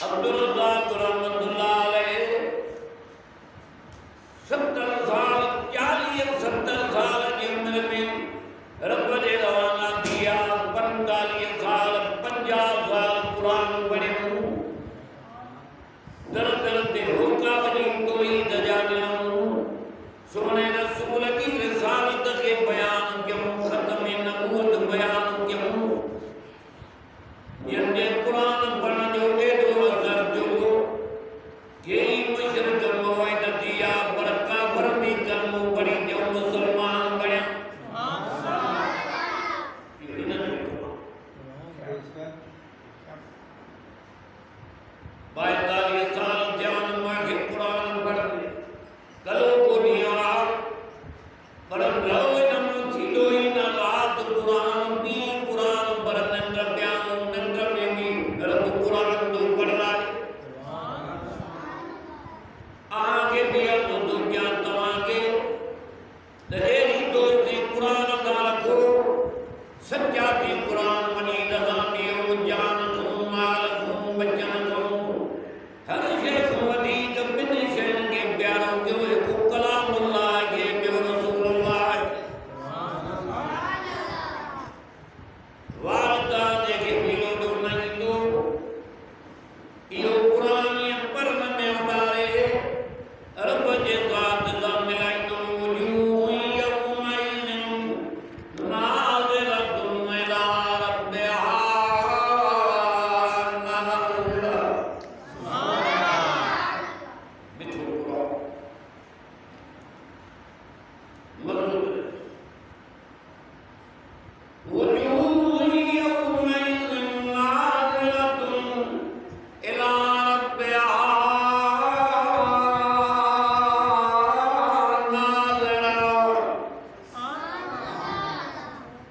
अब्दुल रज़्ज़ाक़ रहमतुल्लाह अलैह 70 साल 40-70 साल की उम्र में रब ने रवाना किया। 45 साल 50 साल कुरान पढ़ियो। दर दर ते होका वनी कोई दजा ॾिनो। सोने रसूल की रिसालत के बयान क्यों खत्म नबूवत बयान क्यों ये कुरान पढ़ने जो एडो असर जो के मुशरिक मोए नदिया पर काफर भी कलमो पढ़ी जो मुसलमान बने। बाईस साल ध्यान में कुरान पढ़ते कलो को दिया पर रहो नम थीलो ही न रात कुरान भी कुरान पर नंद ध्यान नंद में भी रब कुरान तो पढ़ रहा है। आगे भी अब तो क्या तवाके तेरी दोस्ती कुरान का रखो सच्चा भी कुरान मनी नज़ामी हो जान को माल को बचन को हर शे को वधीक बिन शैन के प्यारों के को कलामुल्लाह के रसूलुल्लाह वारता देखे मिलो दो नहीं दो यो कुरान ये परम में उतारे रब जे साथ दा मिलाई दो जो यौमइन नाज़िरतुन इला रब्बिहा नाज़िरा। मिठो कुरान मज़मून वजूह यौमइन नाज़िरतुन इला रब्बिहा नाज़िरा।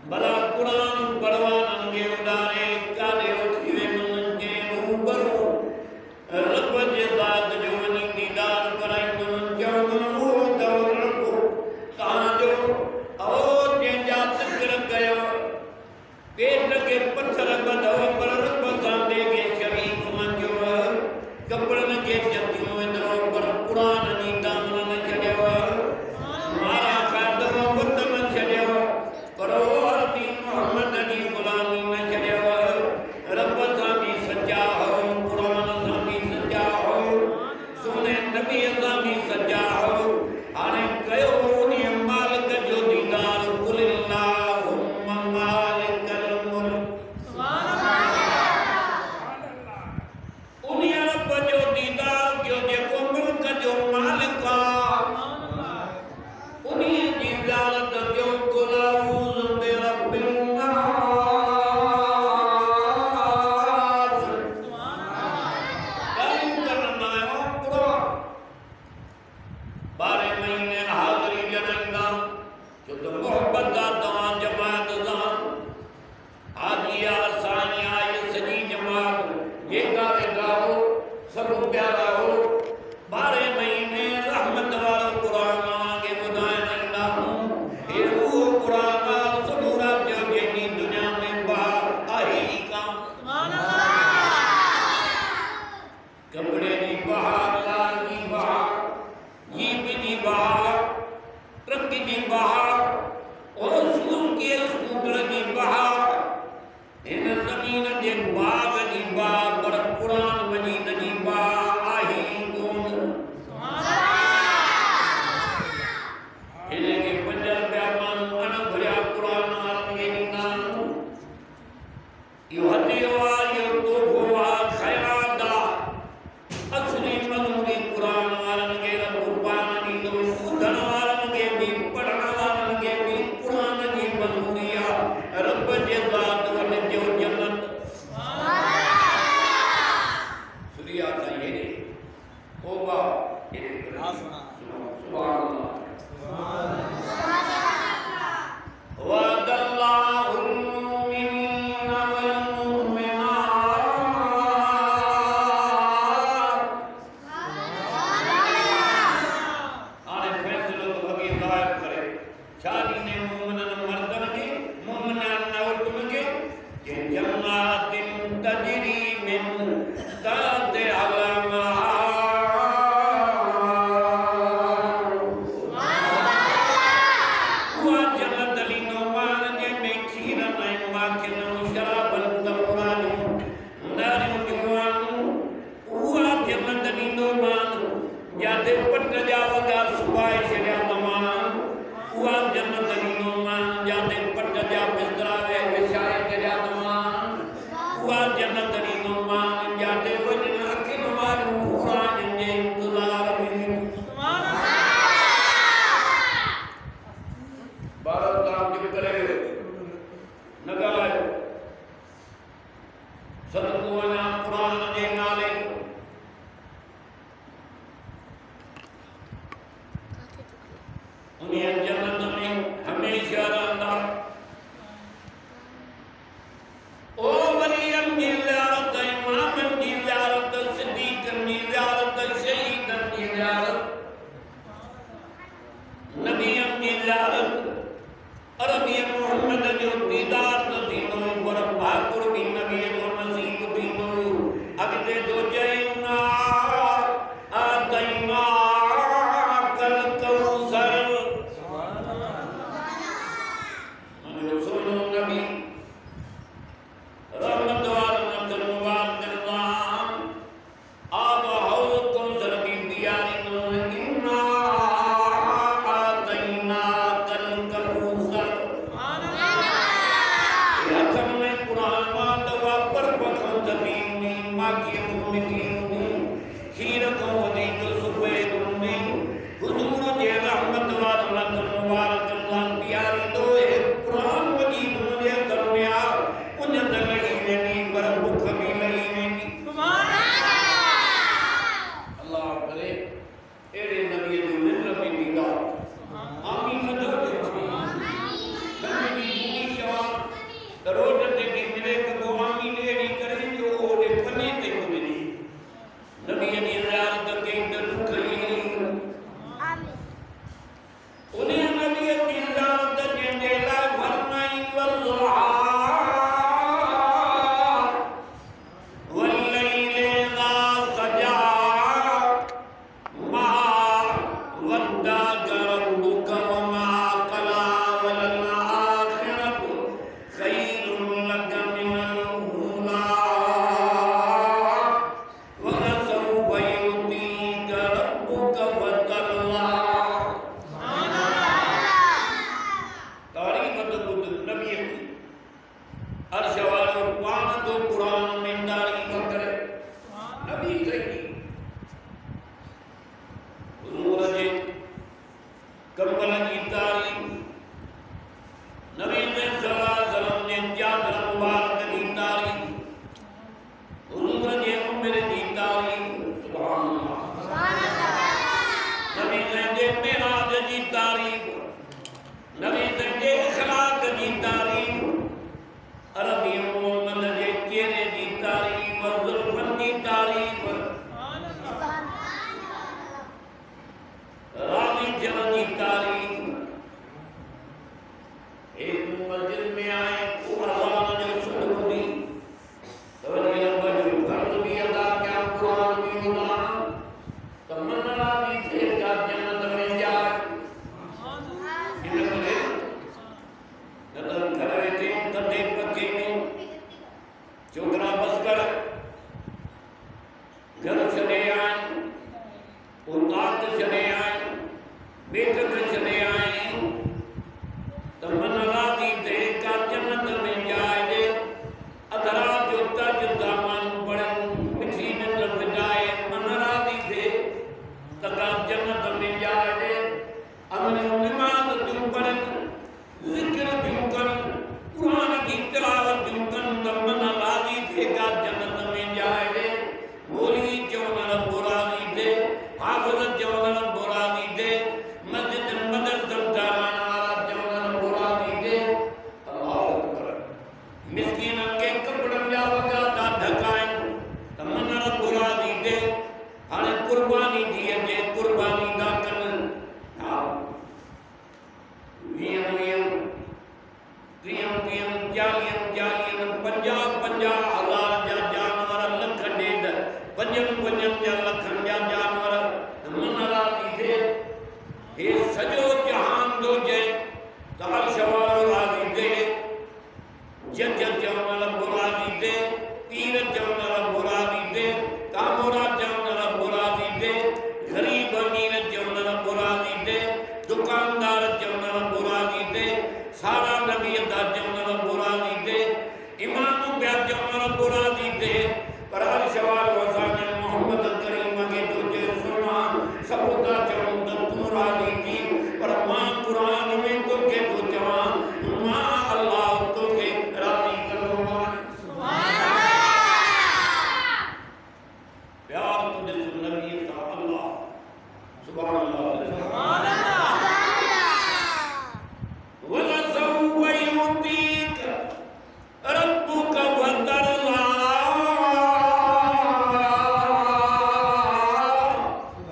भला कुरान पढ़वानन के उदारे काले उठी वेंदन के रूबरू रब जे ज़ात जो वनी दीदार कराईंदन चवंदन ओ दौर रखो तव्हांजो ओ जंहिंजा ज़िक्र कयो पेट के पत्थर ॿधो पर रब सां के शरीक मंझो कपड़नि के जतियूं वेंदो पर कुरान जी दामन न छॾियो। मारा खाधो बुत न छॾियो पर औरती मोहम्मद जी ग़ुलामी न छॾियो। रब सां बि सच्चा हो कुरान सां बि सच्चा हो सोने नबी सां बि सच्चा हो। हाणे कयो उन्हीअ मालिक जो दीदार कुलिल्लाहुम्मा मालिकल मुल्क उन्हीअ रब जो दीदार कयो जेको मुल्क जो मालिक आहे। उन्हीअ जी ज़ियारत कयो कुल अऊज़ु बिरब्बिन नास। ॻाल्हियूं करण आयो कुरान 12 महीने हाज़िरी ॾियणा छो त मोहब्बत आहे तव्हां जमात सां। हाजिया साईं आई सॼी जमात जेका वेंदा हो सभु प्यारा हो। 12 महीने रहमत वारो कुरान के ॿुधाइण ईंदा हूं। हे उहो कुरान सुबुह रात जो जंहिंजी दुनिया में बहार आहे ई कान। कपड़े जी बहार लाल जी बहार जीप जी बहार ट्रक जी बहार और सूर के स्कूटर जी बहार इन ज़मीन जे बाग जी बहार पर कुरान मजीद जी बहार आहे ई कोन। माकी मुमिती खीर को वदीक सुबह दुनी हुजूर जे रहमत वाला मुबारक अल्लाह प्यारी दो कुरान मजीद मुझे करनिया उन दल ही वेनी पर भूख भी नहीं वेनी सुभान अल्लाह अल्लाह करे एड़े नबी जो मिल भी दीदा आमीन मदद रोड ते भी मिले तो आमीन एड़ी करे जो ओडे पने ते मिली नबी दी रियासत के अंदर खली नहीं आमीन उन्हें नबी दी रियासत के देला फरमाई वल्लाह वल्लैल ला सजा मा वद्दा रब्बुक वमा कला वल आखिरतु खैरुल लक मिनल ऊला वसौफ युतीक रब्बुक फतल्ला सुभान अल्लाह तारीफ तो बुद्ध नबी की अर्श वालो पान तो कुरान में दारी करे नबी सही हुजूर जी कंबल की तारीफ नबी सल्लल्लाहु अलैहि वसल्लम ने चादर मुबारक की तारीफ हुजूर जी उम्र की तारीफ सुभान अल्लाह नबी से मेराज की तारीफ नबी से इखलाक की तारीफ अरबी मोहम्मद के चेहरे की तारीफ जुल्फन की तारीफ रावी जन की तारीफ एक मस्जिद में आए कुरान जो सुनी तो ये बजू फर्ज भी अदा किया कुरान भी सुना तमन्ना भी थे का जन्नत में जाए इनके नदर करे थे तदे पक्के में चोकरा बस कर घर चले आए उतात चले आए बेटक चले आए तमन्ना दी थे का जन्नत में जाए अदरा जो तज दामन पड़े मिठी में लपटाए मनरा दी थे तका जन्नत में जाए हमने नमाज तुम पढ़ जिक्र तुम कर कुरान की तिलावत तुम कर तमन्ना दी थे का जन्नत में जाए बोली चौन बुरा दी थे हाफिज चौन बुरा दी थे मस्जिद मदरसा मिस्कीन के कपड़न जा वगा दा ढकाए तमन्ना बुरा दी दे हाने कुर्बानी दिए दे कुर्बानी दा कन हां वियम जालियन 50 हजार जा जानवर लख डेढ़ पंजन जा लखन जा जानवर तमन्ना दी दे ये सजो जहान दो जे ताल शवाल राजी दे जज जवनल बुरादी दे तीर जवनल बुरादी दे कामोरा जवनल बुरादी दे गरीब अमीर जवनल बुरादी दे दुकानदार जवनल बुरादी दे सारा नबी दा जवनल बुरादी दे इमाम ब्या जवनल बुरादी दे पर अर्शवार वसाने मोहम्मद करीम के दूजे सुना सबूता जवनल बुरादी की पर मां कुरान में तो के तो जवान मां अल्लाह तो के रानी करो सुभान अल्लाह प्यार तुझे नबी का अल्लाह सुभान अल्लाह सुभान अल्लाह वला सौफ युतीक रब्बुक फतल्ला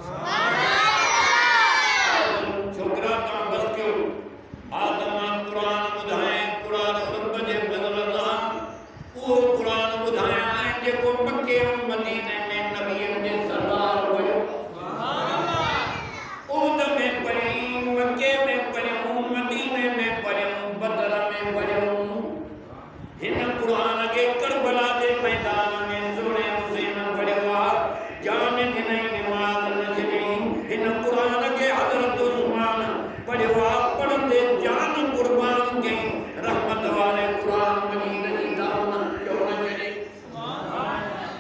सुभान अल्लाह छोकरा का बस क्यों आदम कुरान बुधाए कुरान रब जे फजल वो कुरान बुधाया है जे को मक्के और मदीने में नबी ने सरदार हुए सुभान अल्लाह उद में पढ़ी मक्के में पढ़ी मदीने में पढ़ी बदर में पढ़ी हिन कुरान के करबला के मैदान में सुने हुसैन पढ़वा जान नहीं नमाज नजरी हिन कुरान के हजरत उस्मान पढ़वा पढ़ते जान कुर्बान के रहमत वाले कुरान मदीने की दामन क्यों न चले सुभान अल्लाह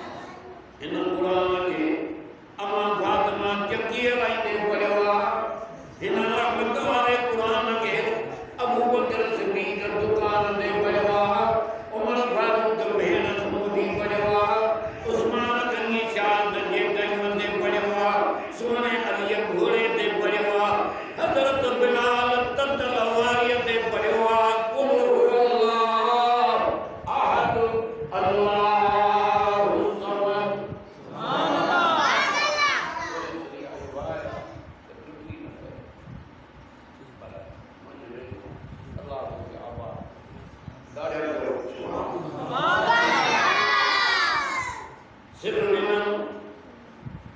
सिरना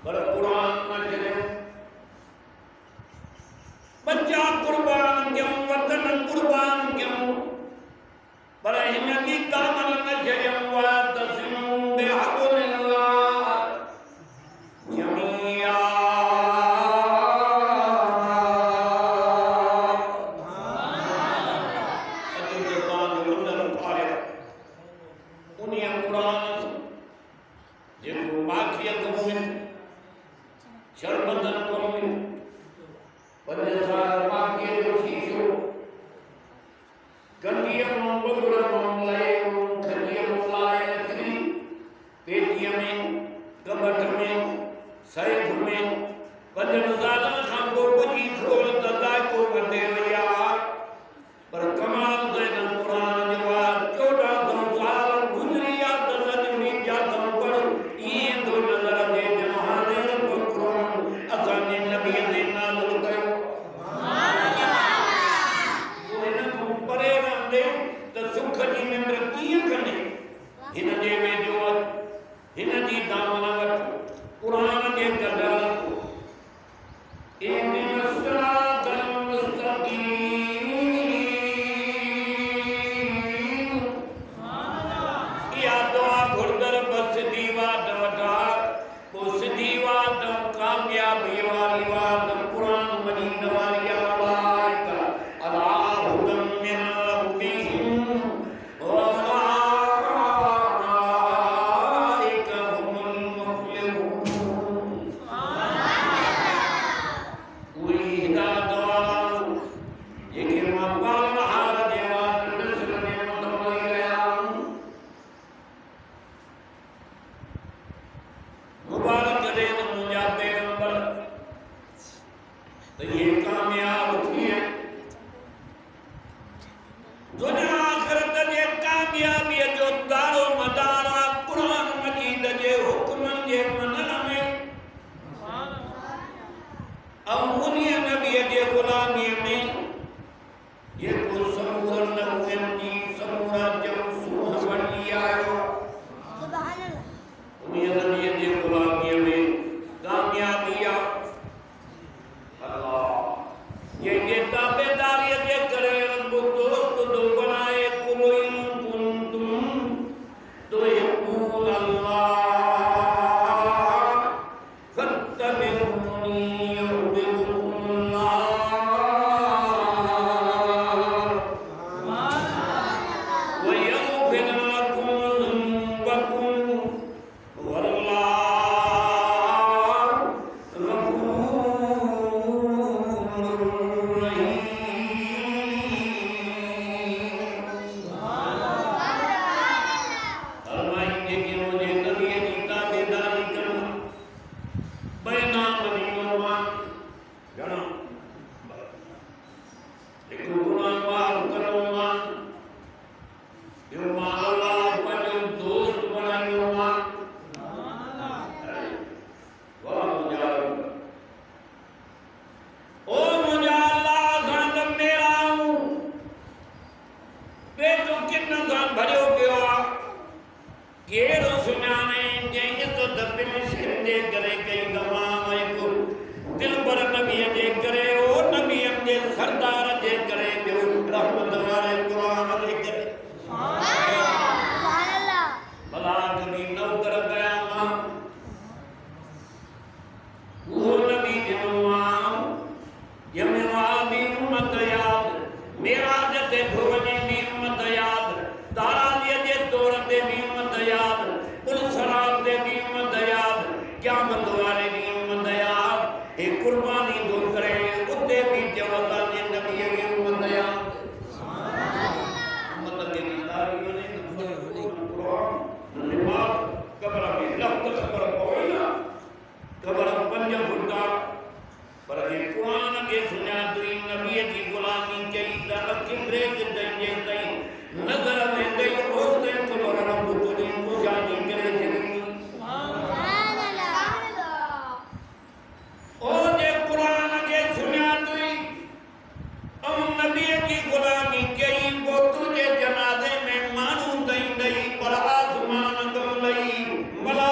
पर कुरान न करे बच्चा कुर्बान क्यों वतन कुर्बान क्यों पर हिनकी दामन न जयम व तस्मु बिहबुल्लाह जमिया शर्मंदन कौमी पंजसार पाके जो शीशो गंदिया बगुड़ा मामलाए खंडिया मामलाए नकली पेटिया में कबट में सैफ में पंजन जालन खान को बजी खोल तदा को बदे भैया पर कमाल देन कुरान जवाब 1400 साल गुजरिया दरज में जाता पर ये दो नजर दे जहाने कुरान असाने नबी ने नाल कयो सुभान अल्लाह तो इन को परे रहंदे त सुख जी निंद्र कीअं कने हिन जे वेझो हिन जी दामन वठ कुरान जे कदर एक सिरातल मुस्तकीम या दुआ घुरदर बस दीवा दवटा को सिधी बात कामयाबी वाली बात कुरान मदीन वाली आवाज अल्लाह हुदम मिन रब्बिहिम व उलाइका हुमुल मुफ्लिहून कोई हिदायत वाला जेके मकाम हार देवान नस्ल में मुतमई गया मुबारक दे मुझा पैगंबर तो ये कामयाब हुए दुनिया आखिरत जे कामयाबी जो दारो मदार कुरान मजीद जे हुक्मन जे मनन में अब उन्हीं नबी जे गुलामी में ये को समूर न हुए जी समूरा जो सुह बनी आयो सुभान अल्लाह उन्हीं नबी जे गुलामी में कामयाबी अल्लाह ये ताबेदारी जे करे रब्बु दोस्त दो बनाए कुलोइन कुंतुम तो यकूल अल्लाह फत्तबिऊनी युहब्बुकुमुल्लाह व यग़फिर लकुम ज़ुनुबकुम वल्लाहु गफूरुर रहीम फरमाएंगे कि मुझे नबी की ताबेदारी करना बैना बनीनुमा गणा एक गुलाम वाल करूँगा यो माला पर दोस्त बनाऊँगा वाह मुझे ओ मुझे अल्लाह जान मेरा हूँ बेटो कितना जान भरियो पियो केरो सुनाने जंहिं इज़्ज़त दिल सिंधे करे कई तमाम एक दिल पर नबी जे करे ओ नबी जे सरदार जे करे जो रहमत वाले कुरान जे करे सुभान अल्लाह भला कभी नौकर गया मां वो नबी जो मां यमवा भी उम्मत याद मेरा जते भुवने भी उम्मत याद तारा जे तोर ते भी उम्मत याद कुल शराब ते भी उम्मत याद क़यामत वाले भी उम्मत याद ए कुर्बानी दो करे उते भी जवता ने नबी की उम्मत याद सुभान अल्लाह उम्मत के दारी ने कुरान निमाज कब्र में लफ्त कब्र कोइला कब्र पंज फुटा पर ये कुरान के सुना तुई नबी की गुलामी कई त अखिरे के दई दई नजर में दई उस दिन कब्र रब तुझे को जानी करे जगी सुभान अल्लाह ओ जे कुरान के सुना तुई हम नबी की गुलामी कई वो तुझे जनाजे में मानू दई दई पर आसमान तो लई मला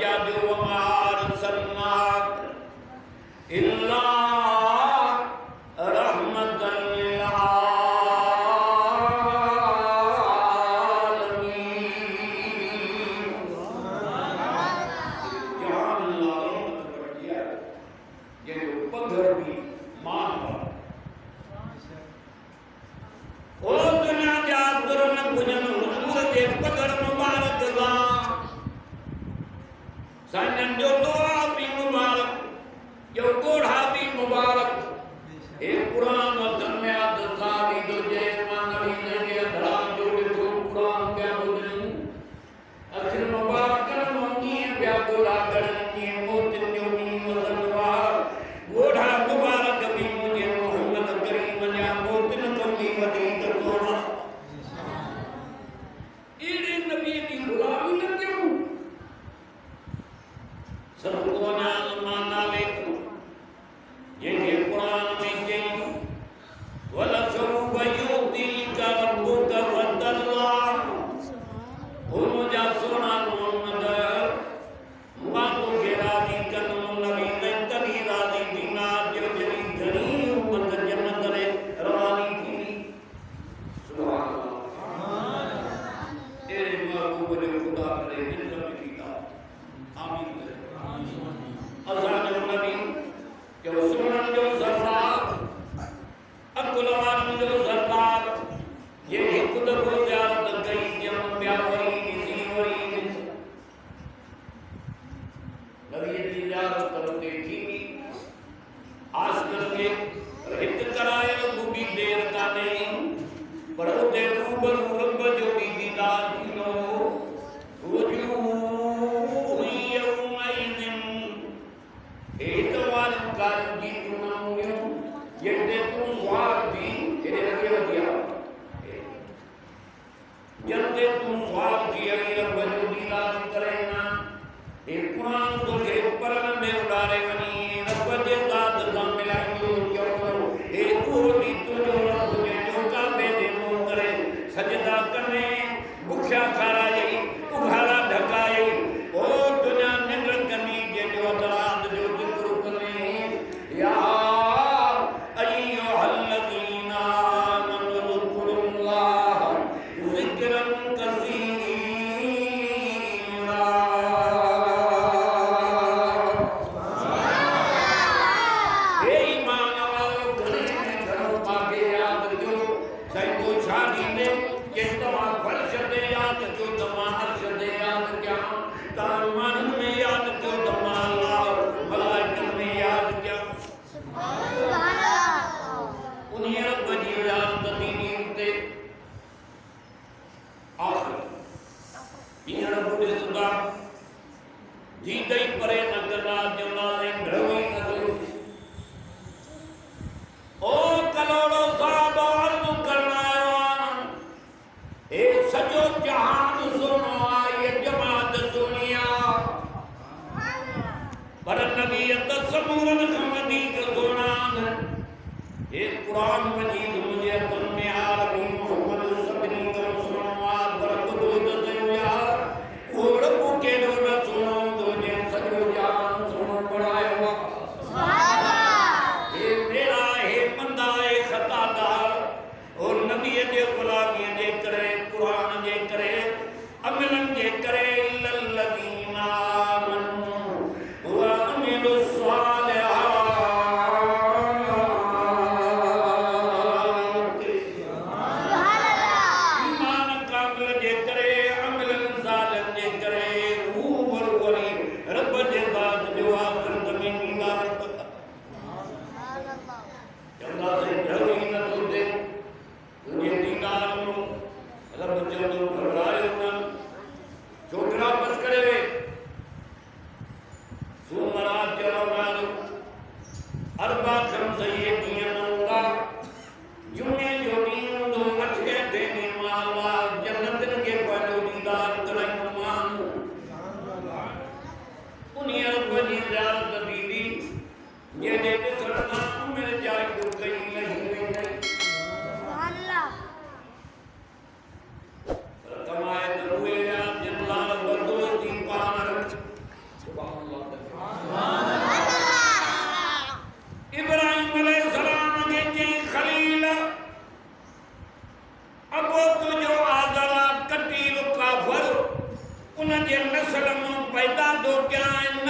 जो मार सन्नात इल्ला रहमतन लिल आलमीन। जान अल्लाह रहमत कर दिया ये जो पत्थर भी मान ओ दुनिया जातर न भुजन हुजूर दे पत्थर मुबारक दा सानन जो दुआ भी मुबारक जो कोढ़ा भी मुबारक एक कुरान और जन्नत सादी दो जे मानवी ने के धरा जो तो कुरान के बुदन अखिर मुबारक मंगी ब्या गोला करनी मोतिन जो नी वसनवार कोढ़ा मुबारक भी मुझे मोहम्मद करीम ने मोतिन कमी वदी कर सोना इड़े नबी की गुलामी न क्यों सबको नाम माना ले ये कुरान में कही वला सरूब युती का रब्बुका वतल्ला ओ मुझा सोना मोहम्मद मां को के राजी कर नबी ने तभी राजी बिना जो जरी घनी उम्मत जन्नत रे रवानी थी सुभान अल्लाह तेरे महबूब ने खुदा करे दिल में पीता आमीन अज़ान नबी के सुनन जो ज़फ़ात अकुलवान जो ज़फ़ात ये एक दफ़ो ज़ियारत कई जम प्यावरी निसी वरी नबी की ज़ियारत करते थी आस करके हित कराए बुगी देर का नहीं पर उते रूबरू रब जो भी दीदार थीनो वजूह यौमइज़िन एतवार काल की तुनाऊं ये दे तू स्वार्थी तेरे लगे दिया जल्दे तू स्वार्थी अरे रब जो दीदार करे ना ये कुरान तो के परन में उड़ारे बनी रब जे साथ दा मिलायो क्यों ए कोटी तो जो रब जे जो का दे मो करे सजदा करने भूखा खाराई उघाड़ा ढकाई ओ दुनिया निंद्र करनी जे जो दराज जो जिक्र करने या अय्युहल्लज़ीना आमनु ज़कुरुल्लाह ज़िक्रन कसीरा ए ईमान वालों घरों पाके याद जो चाहे कोई शादी में ये तमा फर्शद याद जो तमा अर्शद याद क्या तामान में याद जो तमा अल्लाह मलाइकत में याद क्या सुभान अल्लाह उन्हीं रब जी याद दीनी उते आखिर ये रब दे सुदा जी दई परे न करना जो नाले ढवी न दो ओ कलोड़ो साहब अर्ज करना ए सजो जहान सुनो ये जमात सुनिया पर नबी तस्मूरन खमदी के सुनान ए कुरान मजीद मुझे तुम में आरबी मोहम्मद सबनी को सुनो पर खुद से यार और के दो न सुनो दो ने सजो जहान सुनो पढ़ायो सुभान अल्लाह ए मेरा हे बंदा ए खतादार और नबी दे गुलामी दे करे कुरान जे करे अमलन जे करे लल्लज़ीना आमनु व अमिलुस सालिहात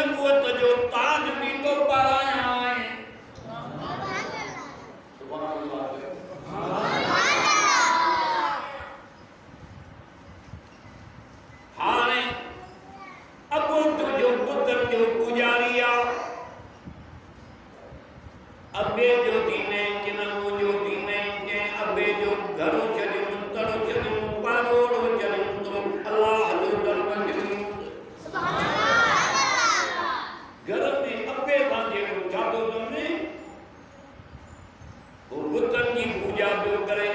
नबूवत जो ताज भी तो पाराया है। हाणे अबो तुझो पुत्र जो पुजारिया अबे जो दीने किनमो जो दीने के अबे जो घरो चलियो तरो चलियो पारोड़ो चलियो तो अल्लाह जो दरबार चलियो सुभान अल्लाह। घर में अबे बांधे जातो तुमने वो बुतन की पूजा जो करे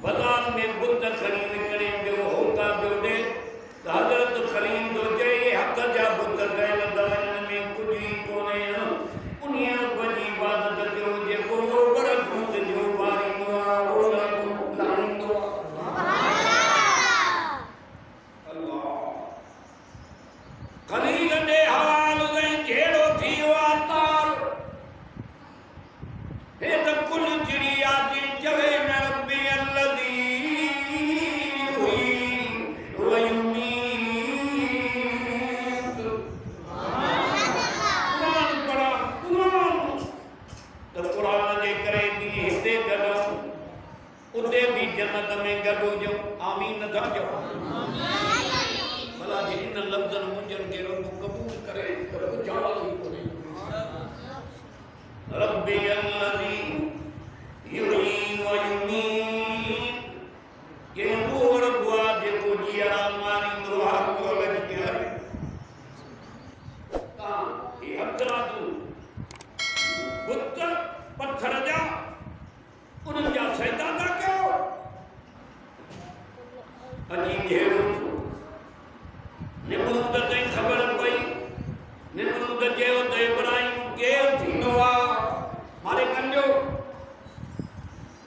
बाजार में बुत खरीद करे जो होता जो दे हजरत खलील जो जे हक जा बुत गए दवन में कुछ ही कोने उन्हें बड़ी इबादत जो जे को बड़ खुद जो वारी दुआ ओला को लाइन दुआ अल्लाह खलील ने हवाल में घेरो थी वातार हे तो कुल चिड़िया जी चवे न रब्बी अल्लज़ी हुई वयुमी कुरान जे करे दी हिते गडो उते भी जन्नत में गडो जो आमीन नथा जो आमीन भला जी इन लफ्ज़न मुंजन के रब कबूल करे तो जाल ही कोने रब्बी अल्लज़ी युही व युमीत ये वो रब जे को जिया मारी दुआ को लग गया ता ये हकरा तू बुत पत्थर जा उन्हनि जा सजदा था कयो अजी घेरो निमरूद ते ख़बर पई निमरूद चयो त इब्राहिम केर थींदो आहे मारे कंजो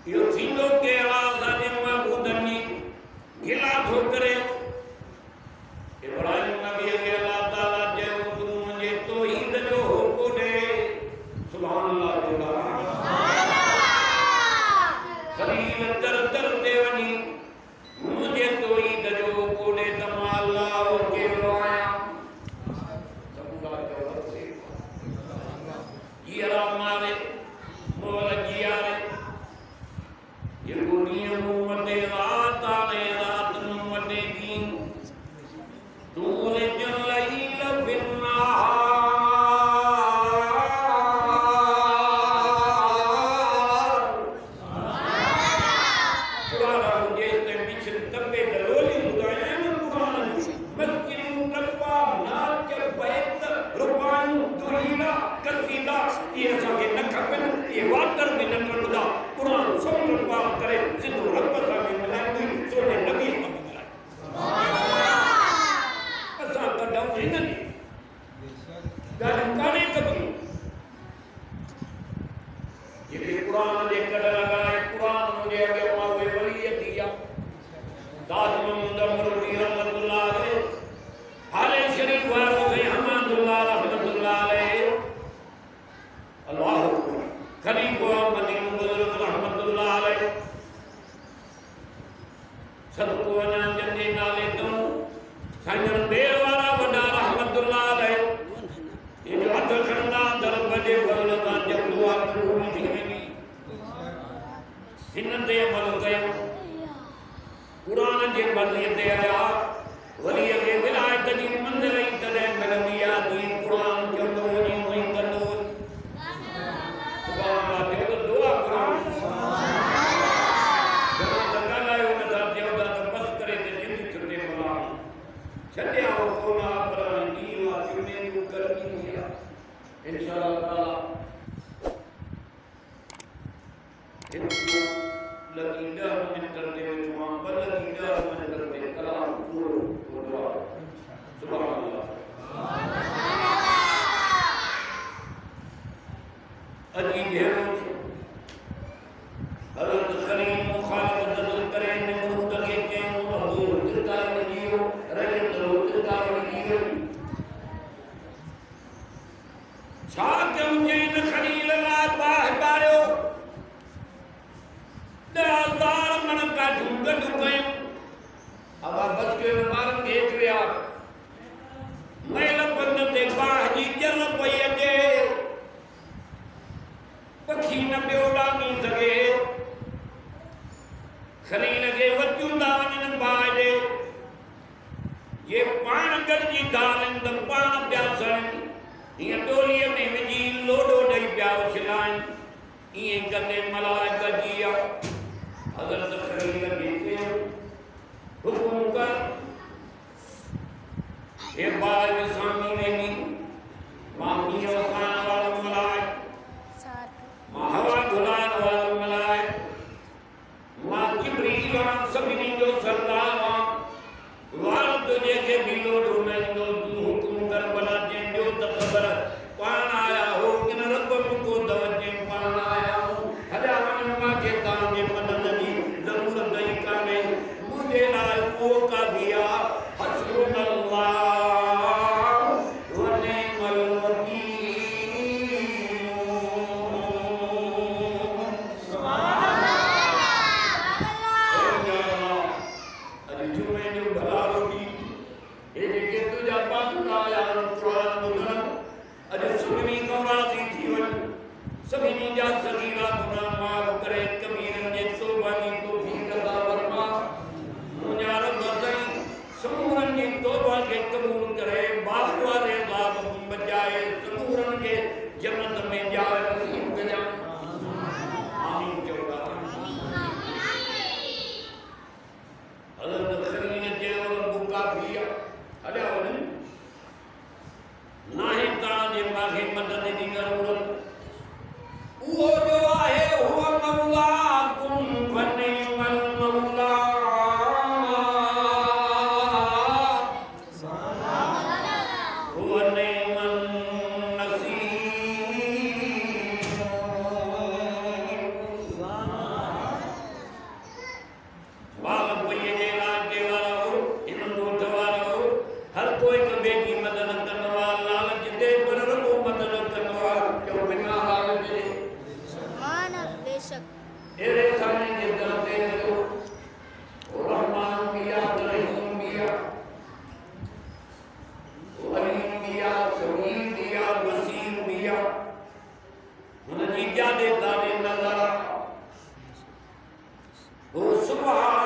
इहो थींदो केर आहे असांजे महबूदनि जी गिला थो करे इब्राहिम नबी खे अल्लाह ताला चयो तूं मुंहिंजे तौहीद जो होको ॾे सुभान अल्लाह खलील दर दर ते वञी मुंहिंजे तौहीद जो कोॾे त मां अल्लाह कहिड़ो आहियां जीअरा मारे मोल जीआरे जेको ॾींहुं मूं वटि राति आणे राति मूं वटि ॾींहुं तूं लिजल लैल बिन्नहार ये सके न खपन ये वाटर में न करदा कुरान सब बात करे सिद्धो रब सा में मिलाई सोने नबी सा में मिलाई सुभान अल्लाह असा कदम हिनन गाल काने कबी ये कुरान जे कड लगाए कुरान मुझे अगे मावे वली दिया दाद मोहम्मद मरूदी रहमतुल्लाह अलैह हाले शरीफ वारो से हमादुल्लाह रहमतुल्लाह अलैह अल्लाह खलीफा मदीन बुजुर्ग रहमतुल्लाह अलैह सदको वना जंदे नाले तो साईं देर वाला वडा रहमतुल्लाह अलैह ये जो हथ खणंदा दर बजे फल दा जब दुआ कबूल थी वेंदी हिन ते अमल कयो कुरान जे मर्ज़ी ते आया वली के विलायत जी मंज़िल ई तॾहिं मिलंदी आहे जीअं कुरान चवंदो वञे उहो ई कंदो अब बस के मारन के एक यार मैं लपन ते बाह ये टोलिए में विजी लोडो दई प्या उछलाइन ये कंदे मलाइका जिया हजरत खलील कहते हैं हुक्म कर ये बाल सामी में नहीं मामी वसान वाला मलाइक हवा धुलान वाला मलाइक मां जिब्रील सभी जो सरदार वाल तुझे के बिलो ढूंढने दो हुक्म कर बना दे जो तकबर पान आया हो कि न रब को दवजे पान आया हो हजारों मां के ताने मदद दी जरूरत नहीं काने मुझे ना वो का दिया हस्बुनल्लाह व निअमल वकील सुभान अल्लाह अरे जुमे जो भला रोगी ये के तुझा पाक आया कुरान बुधन अरे सुनी को राजी थी वन सभी नी जा सगीरा गुनाह माफ करे कबीरन जे तौबानी तो भी करदा वरमा मुझा रब सही समूरन की तौबा के कबूल करे बाखवा रे बाप बचाए समूरन के जन्नत में जाए नसीब कजा आमीन चौड़ा हजरत खलील जे और बुका पिया अरे वन नाहे ताजे मागे मदद दी जरूरत वो जो आहे हुआ मौला कुम बने मल मौला हुआ ने मन नसीब बाल कोई ये लाज के वाला हो इन दूध वाला हो हर कोई कबे की मदद करने वाला लालच दे पर रबो मदद करने वाला क्यों बिना लालच दे सुभान बेशक तेरे सामने जितना दे तो रहमान मिया रहीम मिया अलीम मिया समीर मिया बसीर मिया उन जी जादे दाने नजर ओ सुभान